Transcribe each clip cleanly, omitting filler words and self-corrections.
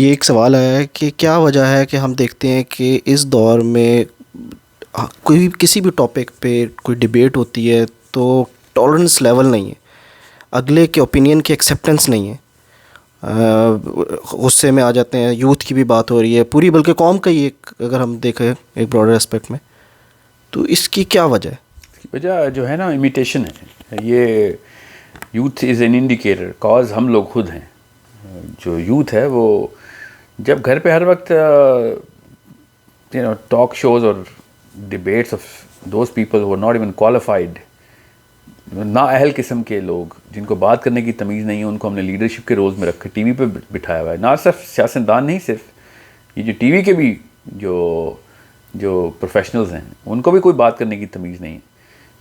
یہ ایک سوال آیا ہے کہ کیا وجہ ہے کہ ہم دیکھتے ہیں کہ اس دور میں کوئی کسی بھی ٹاپک پہ کوئی ڈبیٹ ہوتی ہے تو ٹالرنس لیول نہیں ہے، اگلے کے اوپینین کی ایکسیپٹنس نہیں ہے، غصے میں آ جاتے ہیں. یوتھ کی بھی بات ہو رہی ہے پوری، بلکہ قوم کا ہی ایک، اگر ہم دیکھیں ایک براڈر اسپیکٹ میں، تو اس کی کیا وجہ ہے؟ اس کی وجہ جو ہے نا امیٹیشن ہے. یہ youth is an indicator, cause ہم لوگ خود ہیں. جو یوتھ ہے وہ جب گھر پہ ہر وقت ٹاک شوز اور debates of those people who not even qualified, نااہل قسم کے لوگ جن کو بات کرنے کی تمیز نہیں ہے، ان کو ہم نے لیڈرشپ کے رولز میں رکھ کے ٹی وی پہ بٹھایا ہوا ہے. نہ صرف سیاستدان نہیں، صرف یہ جو ٹی وی کے بھی جو پروفیشنلز ہیں ان کو بھی کوئی بات کرنے کی تمیز نہیں ہے.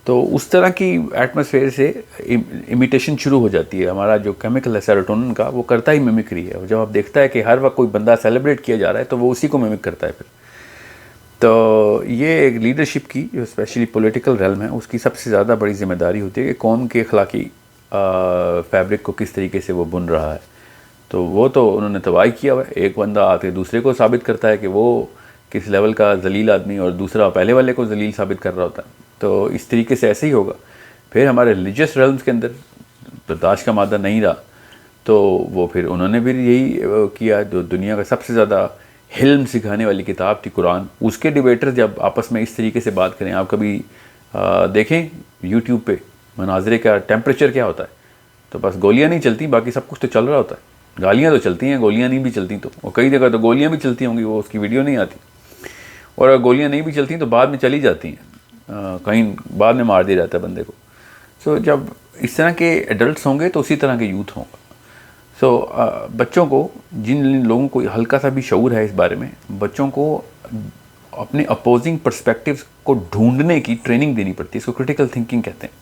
تو اس طرح کی ایٹماسفیئر سے امیٹیشن شروع ہو جاتی ہے. ہمارا جو کیمیکل ہے سیروٹونن کا، وہ کرتا ہی میمکری ہے. اور جب آپ دیکھتا ہے کہ ہر وقت کوئی بندہ سیلیبریٹ کیا جا رہا ہے تو وہ اسی کو میمک کرتا ہے پھر. تو یہ ایک لیڈرشپ کی جو اسپیشلی پولیٹیکل ریلم ہے، اس کی سب سے زیادہ بڑی ذمہ داری ہوتی ہے کہ قوم کے اخلاقی فیبرک کو کس طریقے سے وہ بن رہا ہے. تو وہ تو انہوں نے تباہی کیا ہوا ہے. ایک بندہ آ کے دوسرے کو ثابت کرتا ہے کہ وہ کس لیول کا ذلیل آدمی، اور دوسرا پہلے والے کو ذلیل ثابت کر رہا ہوتا ہے. تو اس طریقے سے ایسے ہی ہوگا. پھر ہمارے ریلیجیس ریلمز کے اندر برداشت کا مادہ نہیں رہا، تو وہ پھر انہوں نے بھی یہی کیا. جو دنیا کا سب سے زیادہ حلم سکھانے والی کتاب تھی قرآن، اس کے ڈیبیٹر جب آپس میں اس طریقے سے بات کریں، آپ کبھی دیکھیں یوٹیوب پہ مناظرے کا ٹیمپریچر کیا ہوتا ہے. تو بس گولیاں نہیں چلتی، باقی سب کچھ تو چل رہا ہوتا ہے. گالیاں تو چلتی ہیں، گولیاں نہیں بھی چلتی تو، اور کئی جگہ تو گولیاں بھی چلتی ہوں گی، وہ اس کی ویڈیو نہیں آتی. اور اگر گولیاں نہیں بھی چلتی تو بعد میں چلی جاتی ہیں، کہیں بعد میں مار دیا جاتا ہے بندے کو. سو جب اس طرح کے ایڈلٹس ہوں گے تو اسی طرح کے یوتھ ہوں گا. سو بچوں کو، جن لوگوں کو ہلکا سا بھی شعور ہے اس بارے میں، بچوں کو اپنے اپوزنگ پرسپیکٹیوز کو ڈھونڈنے کی ٹریننگ دینی پڑتی ہے. اس کو کرٹیکل تھنکنگ کہتے ہیں.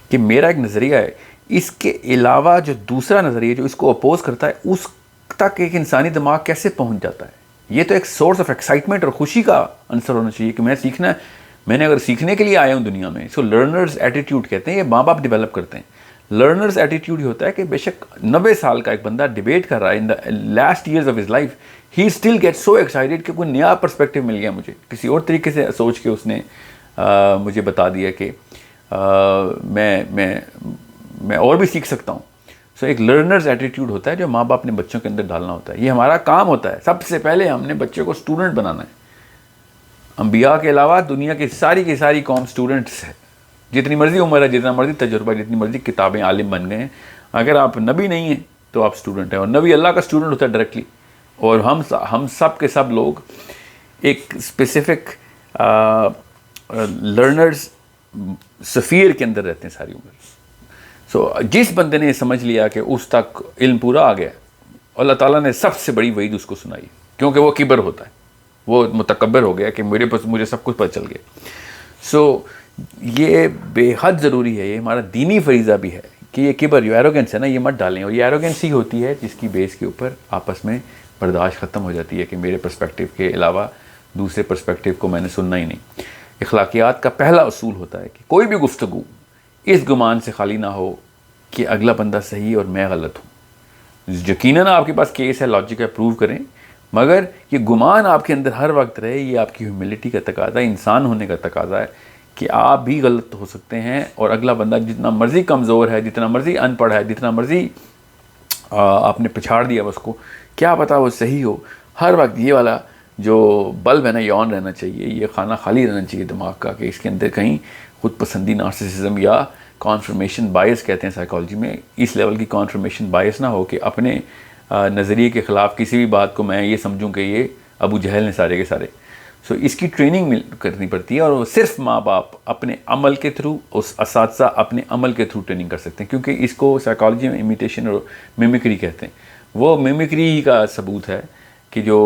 کہ میرا ایک نظریہ ہے، اس کے علاوہ جو دوسرا نظریہ جو اس کو اپوز کرتا ہے، اس تک ایک انسانی دماغ کیسے پہنچ جاتا ہے. یہ تو ایک سورس آف ایکسائٹمنٹ اور خوشی کا عنصر ہونا چاہیے کہ میں سیکھنا ہے. میں نے اگر سیکھنے کے لیے آیا ہوں دنیا میں، اس کو لرنرز ایٹیٹیوڈ کہتے ہیں. یہ ماں باپ ڈیولپ کرتے ہیں. لرنرز ایٹیٹیوڈ یہ ہوتا ہے کہ بے شک 90 سال کا ایک بندہ ڈیبیٹ کر رہا ہے in the last years of his life, he still get so excited کہ کوئی نیا پرسپیکٹیو مل گیا مجھے، کسی اور طریقے سے سوچ کے اس نے مجھے بتا دیا کہ میں اور بھی سیکھ سکتا ہوں. سو ایک لرنرز ایٹیٹیوڈ ہوتا ہے جو ماں باپ نے بچوں کے اندر ڈالنا ہوتا ہے. یہ ہمارا کام ہوتا ہے. سب سے پہلے ہم نے بچے کو اسٹوڈنٹ بنانا ہے. انبیاء کے علاوہ دنیا کی ساری قوم اسٹوڈنٹس ہے. جتنی مرضی عمر ہے، جتنا مرضی تجربہ، جتنی مرضی کتابیں، عالم بن گئے ہیں، اگر آپ نبی نہیں ہیں تو آپ اسٹوڈنٹ ہیں. اور نبی اللہ کا اسٹوڈنٹ ہوتا ہے ڈائریکٹلی. اور ہم سب کے سب لوگ ایک اسپیسیفک لرنرز سفیر کے اندر رہتے ہیں ساری عمر. سو جس بندے نے یہ سمجھ لیا کہ اس تک علم پورا آ گیا، اللہ تعالیٰ نے سب سے بڑی وعید اس کو سنائی، کیونکہ وہ کبر ہوتا ہے، وہ متکبر ہو گیا کہ مجھے سب کچھ پتہ چل گیا. سو یہ بے حد ضروری ہے، یہ ہمارا دینی فریضہ بھی ہے کہ یہ کبر، جو ایروگنس ہے نا، یہ مت ڈالیں. اور یہ ایروگنس ہی ہوتی ہے جس کی بیس کے اوپر آپس میں برداشت ختم ہو جاتی ہے کہ میرے پرسپیکٹیو کے علاوہ دوسرے پرسپیکٹیو کو میں نے سننا ہی نہیں. اخلاقیات کا پہلا اصول ہوتا ہے کہ کوئی بھی گفتگو اس گمان سے خالی نہ ہو کہ اگلا بندہ صحیح اور میں غلط ہوں. یقیناً آپ کے پاس کیس ہے، لاجک ہے، پروو کریں، مگر یہ گمان آپ کے اندر ہر وقت رہے. یہ آپ کی ہیوملٹی کا تقاضا ہے، انسان ہونے کا تقاضا ہے کہ آپ بھی غلط ہو سکتے ہیں. اور اگلا بندہ جتنا مرضی کمزور ہے، جتنا مرضی ان پڑھ ہے، جتنا مرضی آپ نے پچھاڑ دیا اس کو، کیا پتہ وہ صحیح ہو. ہر وقت یہ والا جو بلب ہے نا، یہ آن رہنا چاہیے. یہ خانہ خالی رہنا چاہیے دماغ کا کہ اس کے اندر کہیں خود پسندی، نارسسزم یا کانفرمیشن بائس کہتے ہیں سائیکالوجی میں، اس لیول کی کانفرمیشن بائس نہ ہو کہ اپنے نظریے کے خلاف کسی بھی بات کو میں یہ سمجھوں کہ یہ ابو جہل نے سارے کے سارے. سو اس کی ٹریننگ کرنی پڑتی ہے. اور وہ صرف ماں باپ اپنے عمل کے تھرو، اس اساتذہ اپنے عمل کے تھرو ٹریننگ کر سکتے ہیں، کیونکہ اس کو سائیکالوجی میں امیٹیشن اور میمکری کہتے ہیں. وہ میمکری ہی کا ثبوت ہے کہ جو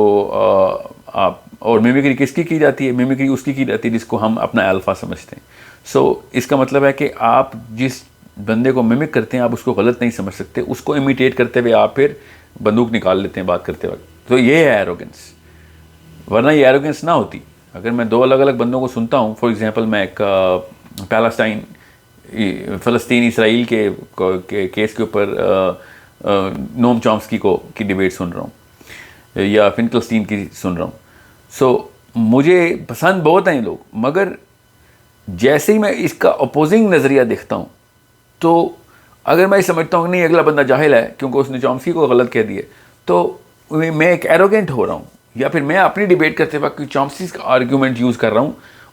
آپ، اور میمکری کس کی جاتی ہے؟ میمکری اس کی جاتی ہے جس کو ہم اپنا الفا سمجھتے ہیں. سو اس کا مطلب ہے کہ آپ جس بندے کو میمک کرتے ہیں آپ اس کو غلط نہیں سمجھ سکتے. اس کو امیٹیٹ کرتے ہوئے آپ پھر بندوق نکال لیتے ہیں بات کرتے وقت. تو یہ ہے ایروگنس. ورنہ یہ ایروگنس نہ ہوتی. اگر میں دو الگ الگ بندوں کو سنتا ہوں، فار ایگزامپل میں ایک فلسطین اسرائیل کے کیس کے اوپر نوم چامسکی کی ڈیبیٹ سن رہا ہوں، یا فنکلسٹین کی سن رہا ہوں. سو مجھے پسند بہت ہیں یہ لوگ, مگر جیسے ہی میں اس کا اپوزنگ نظریہ دیکھتا ہوں تو اگر میں سمجھتا ہوں کہ نہیں اگلا بندہ جاہل ہے کیونکہ اس نے چومسکی کو غلط کہہ دیا, تو میں ایک ایروگینٹ ہو رہا ہوں, یا پھر میں اپنی ڈیبیٹ کرتے وقت چومسکی کا آرگیومنٹ یوز کر رہا ہوں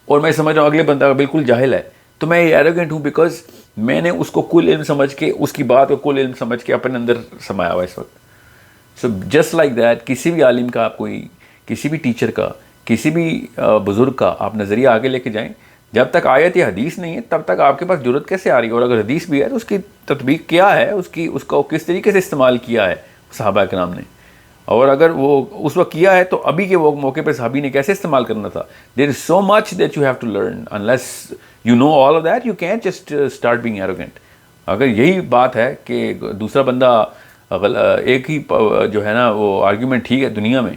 اور میں سمجھ رہا ہوں اگلے بندہ بالکل جاہل ہے, تو میں ایروگینٹ ہوں بیکاز میں نے اس کو کل علم سمجھ کے, اس کی بات کو کل علم سمجھ کے اپنے اندر سمایا ہوا اس وقت. سو جسٹ لائک دیٹ, کسی بھی عالم کا آپ کوئی, کسی بھی ٹیچر کا, کسی بھی بزرگ کا آپ نظریہ آگے لے کے جائیں, جب تک آیت یا حدیث نہیں ہے تب تک آپ کے پاس ضرورت کیسے آ رہی ہے, اور اگر حدیث بھی ہے تو اس کی تطبیق کیا ہے, اس کا کس طریقے سے استعمال کیا ہے صحابہ کرام نے, اور اگر وہ اس وقت کیا ہے تو ابھی کے وہ موقع پہ صحابی نے کیسے استعمال کرنا تھا. There is so much that you have to learn, unless you know all of that you can't just start being arrogant. اگر یہی بات ہے کہ دوسرا بندہ ایک ہی جو ہے نا وہ آرگیومنٹ ٹھیک ہے دنیا میں,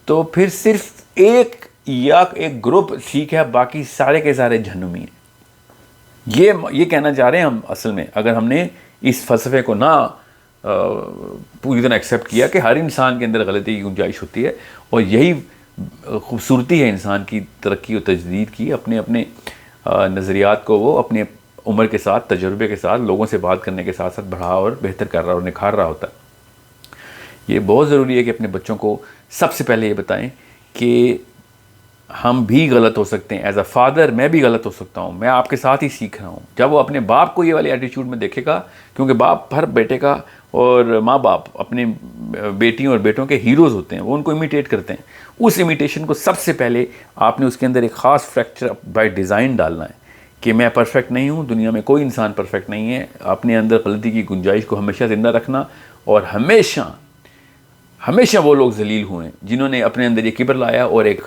تو پھر صرف ایک یا ایک گروپ ٹھیک ہے, باقی سارے کے سارے جہنمی ہیں. یہ کہنا چاہ رہے ہیں ہم اصل میں, اگر ہم نے اس فلسفے کو نہ پوری طرح ایکسیپٹ کیا کہ ہر انسان کے اندر غلطی کی گنجائش ہوتی ہے, اور یہی خوبصورتی ہے انسان کی ترقی و تجدید کی, اپنے اپنے نظریات کو وہ اپنے عمر کے ساتھ, تجربے کے ساتھ, لوگوں سے بات کرنے کے ساتھ ساتھ بڑھا اور بہتر کر رہا اور نکھار رہا ہوتا ہے. یہ بہت ضروری ہے کہ اپنے بچوں کو سب سے پہلے یہ بتائیں کہ ہم بھی غلط ہو سکتے ہیں. ایز اے فادر میں بھی غلط ہو سکتا ہوں, میں آپ کے ساتھ ہی سیکھ رہا ہوں. جب وہ اپنے باپ کو یہ والی ایٹیٹیوڈ میں دیکھے گا, کیونکہ باپ ہر بیٹے کا اور ماں باپ اپنے بیٹیوں اور بیٹوں کے ہیروز ہوتے ہیں, وہ ان کو امیٹیٹ کرتے ہیں. اس امیٹیشن کو سب سے پہلے آپ نے اس کے اندر ایک خاص فریکچر بائی ڈیزائن ڈالنا ہے کہ میں پرفیکٹ نہیں ہوں, دنیا میں کوئی انسان پرفیکٹ نہیں ہے. اپنے اندر غلطی کی گنجائش کو ہمیشہ زندہ رکھنا, اور ہمیشہ وہ لوگ ذلیل ہوئے ہیں جنہوں نے اپنے اندر یہ کبر لایا, اور ایک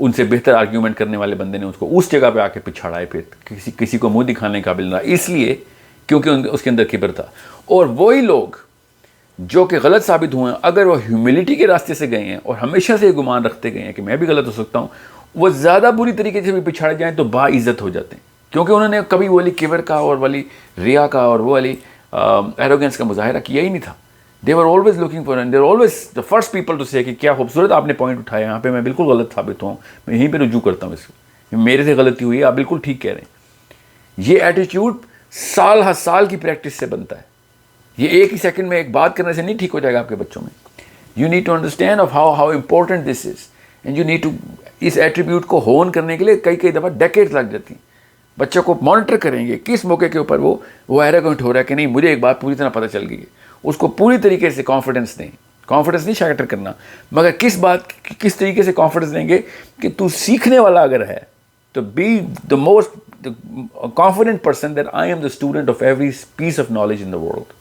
ان سے بہتر آرگیومنٹ کرنے والے بندے نے اس کو اس جگہ پہ آ کے پچھاڑا ہے, پھر کسی کو منہ دکھانے کا قابل نہ, اس لیے کیونکہ اس کے اندر کبر تھا. اور وہی لوگ جو کہ غلط ثابت ہوئے ہیں, اگر وہ ہیوملٹی کے راستے سے گئے ہیں اور ہمیشہ سے یہ گمان رکھتے گئے ہیں کہ میں بھی غلط ہو سکتا ہوں, وہ زیادہ بری طریقے سے بھی پچھاڑے جائیں تو باعزت ہو جاتے ہیں, کیونکہ انہوں نے کبھی وہ والی کبر کا اور والی ریا کا اور وہ والی ایروگنس کا مظاہرہ کیا ہی نہیں تھا. They were always looking for, and they were always the first people to say کہ کیا خوبصورت آپ نے پوائنٹ اٹھایا, یہاں پہ میں بالکل غلط ثابت ہوں, میں یہیں پہ رجوع کرتا ہوں, اس کو میرے سے غلطی ہوئی ہے, آپ بالکل ٹھیک کہہ رہے ہیں. یہ ایٹیٹیوڈ سال ہر سال کی پریکٹس سے بنتا ہے. یہ ایک ہی سیکنڈ میں ایک بات کرنے سے نہیں ٹھیک ہو جائے گا آپ کے بچوں میں. You need to understand of how important this is, and you need to, اس ایٹریبیوٹ کو ہون کرنے کے لیے کئی دفعہ ڈیکیڈز لگ جاتی ہیں. بچوں کو مانیٹر کریں گے کس موقع کے اوپر وہ ایروگنٹ ہو رہا ہے کہ نہیں مجھے ایک بات پوری طرح پتہ چل گئی ہے, اس کو پوری طریقے سے کانفیڈنس دیں. کانفیڈنس نہیں شیٹر کرنا, مگر کس طریقے سے کانفیڈنس دیں گے کہ تو سیکھنے والا اگر ہے تو be the most confident person that I am the student of every piece of knowledge in the world.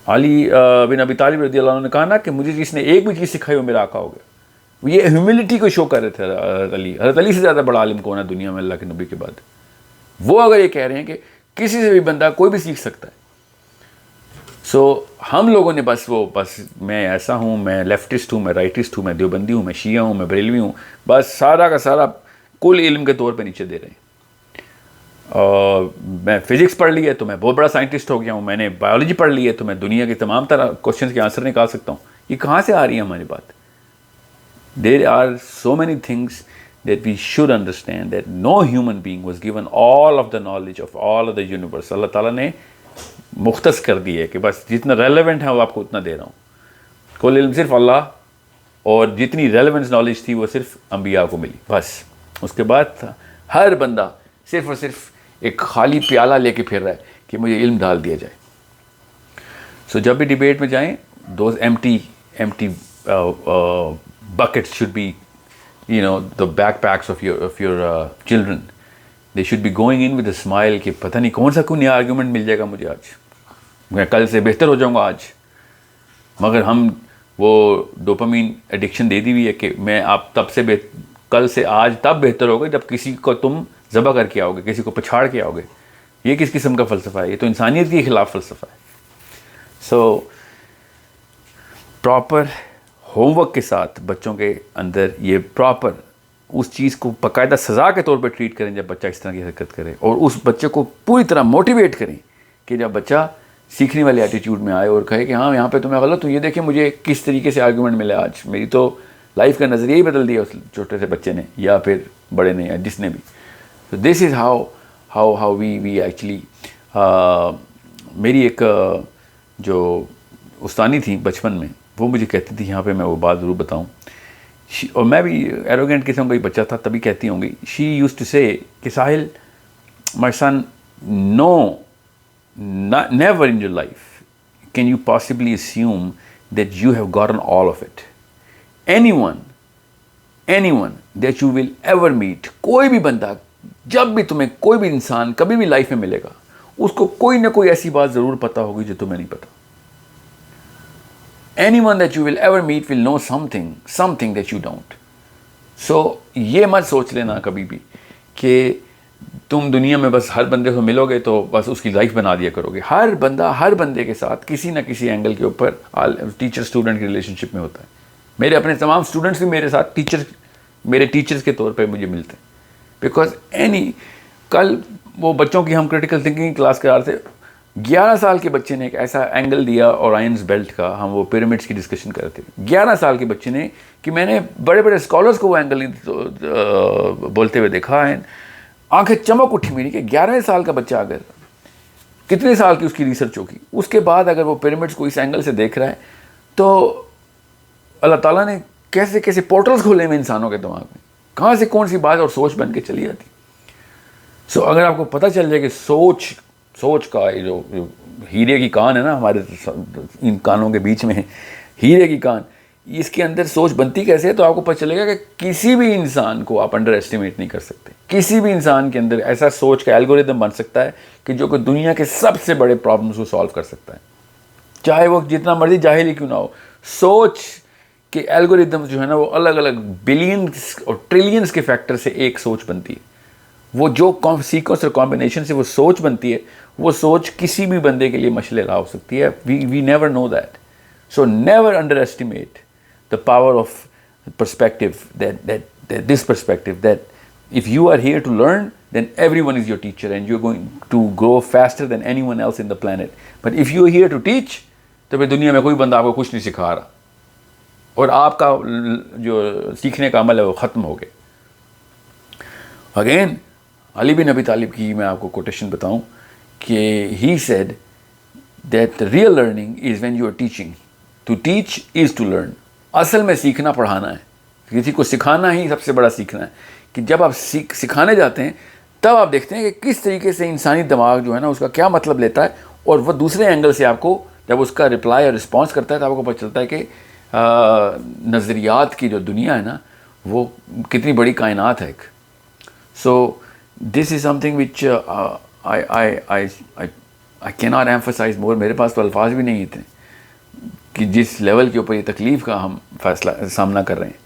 علی بن ابی طالب رضی اللہ عنہ نے کہا نا کہ مجھے جس نے ایک بھی چیز سکھائی وہ میرا آقا ہو گیا. یہ ہیوملٹی کو شو کر رہے تھے حضرت علی سے زیادہ بڑا عالم کون ہے دنیا میں اللہ کے نبی کے بعد. وہ اگر یہ کہہ رہے ہیں کہ کسی سے بھی بندہ کوئی بھی سیکھ سکتا ہے, سو ہم لوگوں نے بس میں ایسا ہوں, میں لیفٹسٹ ہوں, میں رائٹسٹ ہوں, میں دیوبندی ہوں, میں شیعہ ہوں, میں بریلوی ہوں, بس سارا کا سارا کل علم کے طور پہ نیچے دے رہے ہیں. اور میں فزکس پڑھ لی ہے تو میں بہت بڑا سائنٹسٹ ہو گیا ہوں, میں نے بایولوجی پڑھ لی ہے تو میں دنیا کے تمام طرح کوشچنس کے آنسر نکال سکتا ہوں. یہ کہاں سے آ رہی ہے ہماری بات؟ There are so many things that we should understand that no human being was given all of the knowledge of all of the universe. اللہ تعالیٰ نے مختص کر دی ہے کہ بس جتنا ریلیونٹ ہے وہ آپ کو اتنا دے رہا ہوں. کل علم صرف اللہ, اور جتنی ریلیونس نالج تھی وہ صرف انبیاء کو ملی بس. اس کے بعد ہر بندہ صرف اور صرف ایک خالی پیالہ لے کے پھر رہا ہے کہ مجھے علم ڈال دیا جائے. سو جب بھی ڈیبیٹ میں جائیں, those empty buckets should be, the backpacks of your children. They should be going in with a smile کہ پتہ نہیں کون سا نیا آرگیومنٹ مل جائے گا مجھے آج, میں کل سے بہتر ہو جاؤں گا آج. مگر ہم وہ ڈوپامین ایڈکشن دے دی ہوئی ہے کہ میں آپ کل سے آج تب بہتر ہوگا جب کسی کو تم ذبح کر کے آؤ گے, کسی کو پچھاڑ کے آؤ گے. یہ کس قسم کا فلسفہ ہے؟ یہ تو انسانیت کے خلاف فلسفہ ہے. سو پراپر ہوم ورک کے ساتھ بچوں کے اندر یہ پراپر اس چیز کو باقاعدہ سزا کے طور پہ ٹریٹ کریں جب بچہ اس طرح کی حرکت کرے, اور اس بچے کو پوری طرح موٹیویٹ کریں کہ جب بچہ سیکھنے والے ایٹیٹیوڈ میں آئے اور کہے کہ ہاں یہاں پہ تو میں غلط ہوں, یہ دیکھیں مجھے کس طریقے سے آرگومنٹ ملا آج, میری تو لائف کا نظریہ ہی بدل دیا اس چھوٹے سے بچے نے یا پھر بڑے نے یا جس نے بھی. تو دس از ہاؤ وی ایکچولی. میری ایک جو استانی تھی بچپن میں, وہ مجھے کہتی تھی, یہاں پہ میں وہ بات ضرور بتاؤں, اور میں بھی ایروگینٹ قسم کا ہی بچہ تھا تبھی کہتی ہوں گی, شی یوز ٹو سے کہ ساحل مائی سن, نو never in your life can you possibly assume that you have gotten all of it. anyone that you will ever meet, کوئی بھی بندہ, جب بھی تمہیں کوئی بھی انسان کبھی بھی لائف میں ملے گا, اس کو کوئی نہ کوئی ایسی بات ضرور پتہ ہوگی جو تمہیں نہیں پتہ. anyone that you will ever meet will know something that you don't. so یہ مت سوچ لینا کبھی بھی کہ تم دنیا میں بس ہر بندے سے ملو گے تو بس اس کی لائف بنا دیا کرو گے. ہر بندہ ہر بندے کے ساتھ کسی نہ کسی اینگل کے اوپر ٹیچر اسٹوڈنٹ کی ریلیشن شپ میں ہوتا ہے. میرے اپنے تمام اسٹوڈنٹس بھی میرے ساتھ میرے ٹیچرس کے طور پہ مجھے ملتے ہیں, بیکاز کل وہ بچوں کی ہم کریٹیکل تھنکنگ کلاس کرا رہے تھے, 11 سال کے بچے نے ایک ایسا اینگل دیا اورائنز بیلٹ کا, ہم وہ پیرامڈس کی ڈسکشن کر رہے تھے, 11 سال کے بچے نے, کہ میں نے بڑے بڑے اسکالرس کو وہ اینگل بولتے ہوئے دیکھا ہے, آنکھیں چمک اٹھی میری کہ 11 سال کا بچہ اگر کتنے سال کی اس کی ریسرچ ہوگی, اس کے بعد اگر وہ پیرامڈس کو اس اینگل سے دیکھ رہا ہے تو اللہ تعالیٰ نے کیسے کیسے پورٹلز کھولے ہیں انسانوں کے دماغ میں, کہاں سے کون سی بات اور سوچ بن کے چلی جاتی. سو اگر آپ کو پتہ چل جائے کہ سوچ کا جو ہیرے کی کان ہے نا ہمارے ان کانوں کے بیچ میں ہے ہیرے کی کان, اس کے اندر سوچ بنتی کیسے ہے, تو آپ کو پتہ چلے گا کہ کسی بھی انسان کو آپ انڈر ایسٹیمیٹ نہیں کر سکتے. کسی بھی انسان کے اندر ایسا سوچ کا الگوریدم بن سکتا ہے کہ جو کہ دنیا کے سب سے بڑے پرابلمس کو سالو کر سکتا ہے, چاہے وہ جتنا مرضی جاہل ہی کیوں نہ ہو. سوچ کے الگوریدم جو ہے نا وہ الگ الگ بلینز اور ٹریلینز کے فیکٹر سے ایک سوچ بنتی ہے. وہ جو سیکوینس اور کمبینیشن سے وہ سوچ بنتی ہے, وہ سوچ کسی بھی بندے کے لیے مشعل راہ ہو سکتی ہے. We never know that. So never underestimate the power of perspective, that this perspective, that if you are here to learn, then everyone is your teacher and you're going to grow faster than anyone else in the planet. But if you are here to teach, تو پھر دنیا میں کوئی بندہ آپ کو کچھ نہیں سکھا رہا اور آپ کا جو سیکھنے کا عمل ہے وہ ختم ہو گیا. اگین علی بن ابی طالب کی میں آپ کو کوٹیشن بتاؤں کہ he said that the real learning is when you are teaching. To teach is to learn. اصل میں سیکھنا پڑھانا ہے, کسی کو سکھانا ہی سب سے بڑا سیکھنا ہے. کہ جب آپ سکھانے جاتے ہیں تب آپ دیکھتے ہیں کہ کس طریقے سے انسانی دماغ جو ہے نا اس کا کیا مطلب لیتا ہے, اور وہ دوسرے اینگل سے آپ کو جب اس کا رپلائی اور رسپانس کرتا ہے تو آپ کو پتہ چلتا ہے کہ نظریات کی جو دنیا ہے نا وہ کتنی بڑی کائنات ہے ایک. سو this is some thing which آئی کی ناٹ ایمفسائز مور. میرے پاس تو الفاظ بھی نہیں تھے کہ جس لیول کے اوپر یہ تکلیف کا ہم سامنا کر رہے ہیں.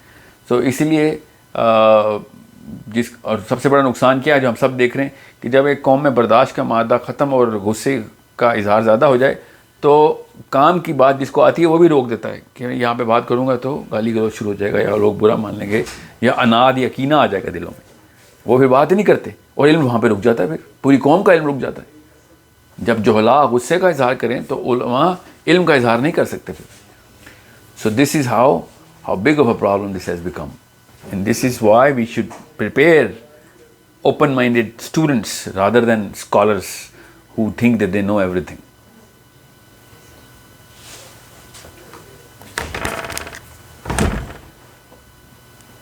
سو اسی لیے اور سب سے بڑا نقصان کیا ہے جو ہم سب دیکھ رہے ہیں کہ جب ایک قوم میں برداشت کا مادہ ختم اور غصے کا اظہار زیادہ ہو جائے تو کام کی بات جس کو آتی ہے وہ بھی روک دیتا ہے کہ یہاں پہ بات کروں گا تو گالی گلوچ شروع ہو جائے گا یا لوگ برا مان لیں گے یا اناد یا کینہ آ جائے گا دلوں میں, وہ پھر بات ہی نہیں کرتے اور علم وہاں پہ رک جاتا ہے, پھر پوری قوم کا علم رک جاتا ہے. جب جہلا غصے کا اظہار کریں تو علماء علم کا اظہار نہیں کر سکتے پھر. So this is how big of a problem this has become, and this is why we should prepare open-minded students rather than scholars who think that they know everything.